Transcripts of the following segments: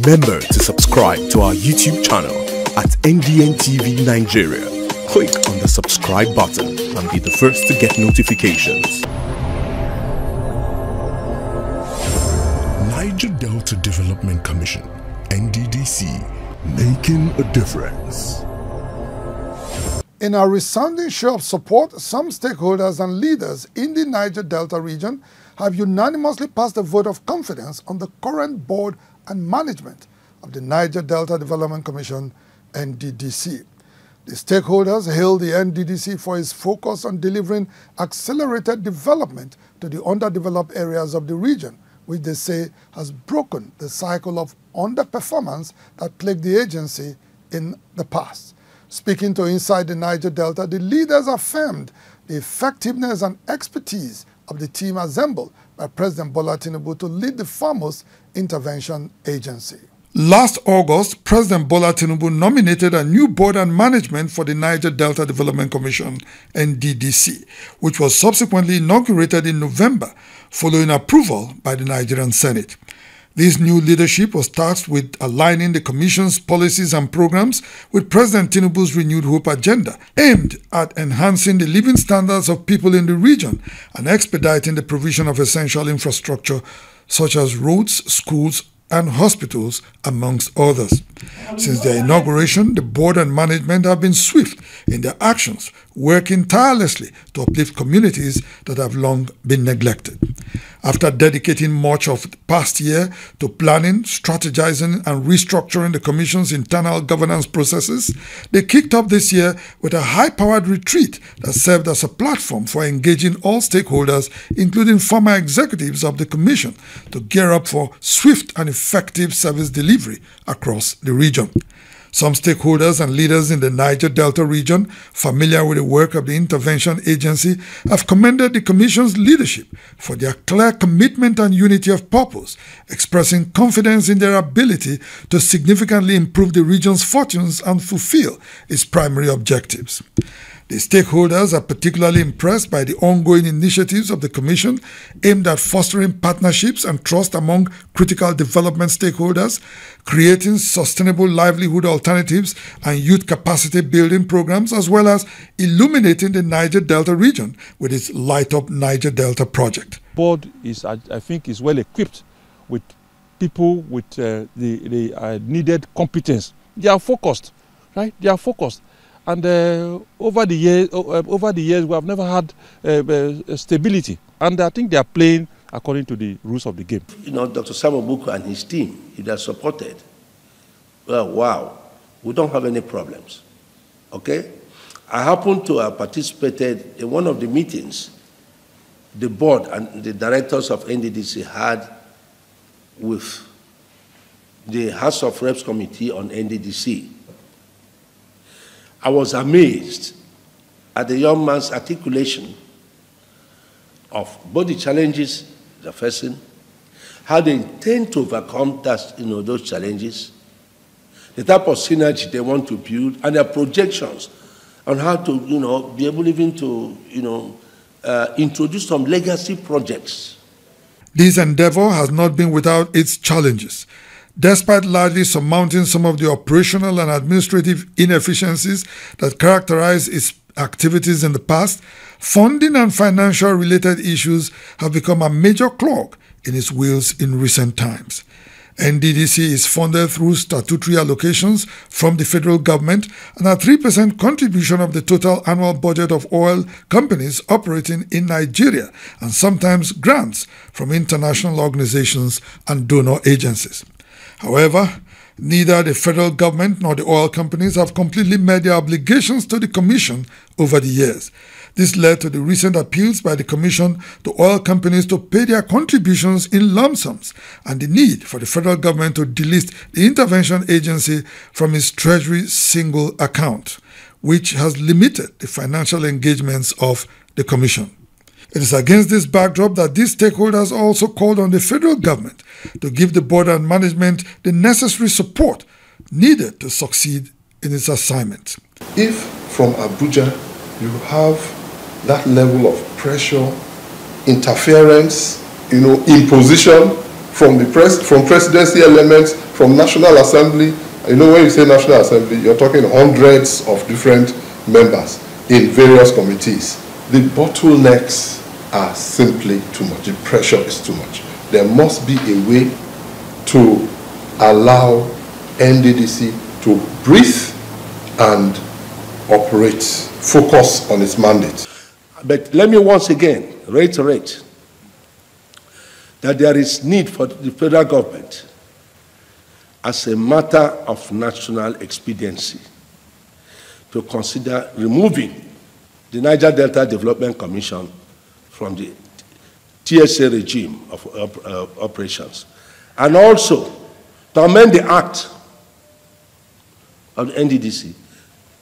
Remember to subscribe to our YouTube channel at NDN Nigeria. Click on the subscribe button and be the first to get notifications. Niger Delta Development Commission, NDDC, making a difference. In a resounding show of support, some stakeholders and leaders in the Niger Delta region have unanimously passed a vote of confidence on the current board and management of the Niger Delta Development Commission, NDDC. The stakeholders hailed the NDDC for its focus on delivering accelerated development to the underdeveloped areas of the region, which they say has broken the cycle of underperformance that plagued the agency in the past. Speaking to Inside the Niger Delta, the leaders affirmed the effectiveness and expertise of the team assembled by President Bola Tinubu to lead the foremost intervention agency. Last August, President Bola Tinubu nominated a new board and management for the Niger Delta Development Commission, NDDC, which was subsequently inaugurated in November, following approval by the Nigerian Senate. This new leadership was tasked with aligning the Commission's policies and programs with President Tinubu's Renewed Hope agenda, aimed at enhancing the living standards of people in the region and expediting the provision of essential infrastructure such as roads, schools, and hospitals, amongst others. Since their inauguration, the board and management have been swift in their actions, working tirelessly to uplift communities that have long been neglected. After dedicating much of the past year to planning, strategizing, and restructuring the Commission's internal governance processes, they kicked off this year with a high-powered retreat that served as a platform for engaging all stakeholders, including former executives of the Commission, to gear up for swift and effective service delivery across the region. Some stakeholders and leaders in the Niger Delta region, familiar with the work of the intervention agency, have commended the Commission's leadership for their clear commitment and unity of purpose, expressing confidence in their ability to significantly improve the region's fortunes and fulfill its primary objectives. The stakeholders are particularly impressed by the ongoing initiatives of the Commission aimed at fostering partnerships and trust among critical development stakeholders, creating sustainable livelihood alternatives and youth capacity building programs, as well as illuminating the Niger Delta region with its Light Up Niger Delta project. The board is, I think, is well equipped with people with the needed competence. They are focused, right? They are focused. And over the years, we have never had stability. And I think they are playing according to the rules of the game. You know, Dr. Samuel Buku and his team, if they are supported, well, wow, we don't have any problems. Okay? I happen to have participated in one of the meetings the board and the directors of NDDC had with the House of Reps Committee on NDDC. I was amazed at the young man's articulation of both the challenges they're facing, how they intend to overcome that, those challenges, the type of synergy they want to build, and their projections on how to, be able even to, introduce some legacy projects. This endeavor has not been without its challenges. Despite largely surmounting some of the operational and administrative inefficiencies that characterize its activities in the past, funding and financial related issues have become a major clog in its wheels in recent times. NDDC is funded through statutory allocations from the federal government and a 3% contribution of the total annual budget of oil companies operating in Nigeria, and sometimes grants from international organizations and donor agencies. However, neither the federal government nor the oil companies have completely met their obligations to the Commission over the years. This led to the recent appeals by the Commission to oil companies to pay their contributions in lump sums and the need for the federal government to delist the intervention agency from its Treasury single account, which has limited the financial engagements of the Commission. It is against this backdrop that these stakeholders also called on the federal government to give the board and management the necessary support needed to succeed in its assignment. If from Abuja you have that level of pressure, interference, imposition from presidency elements, from National Assembly. You know, when you say National Assembly, you're talking hundreds of different members in various committees. The bottlenecks are simply too much. The pressure is too much. There must be a way to allow NDDC to breathe and operate, focus on its mandate. But let me once again reiterate that there is need for the federal government, as a matter of national expediency, to consider removing the Niger Delta Development Commission from the TSA regime of operations, and also to amend the Act of the NDDC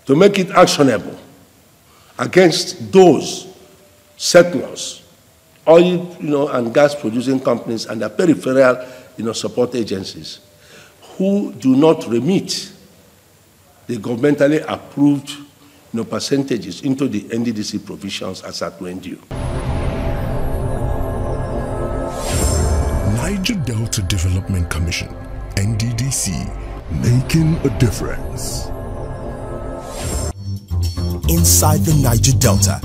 to make it actionable against those settlers, oil, and gas producing companies and their peripheral, support agencies who do not remit the governmentally approved, percentages into the NDDC provisions as at when due. Niger Delta Development Commission, NDDC, making a difference. Inside the Niger Delta,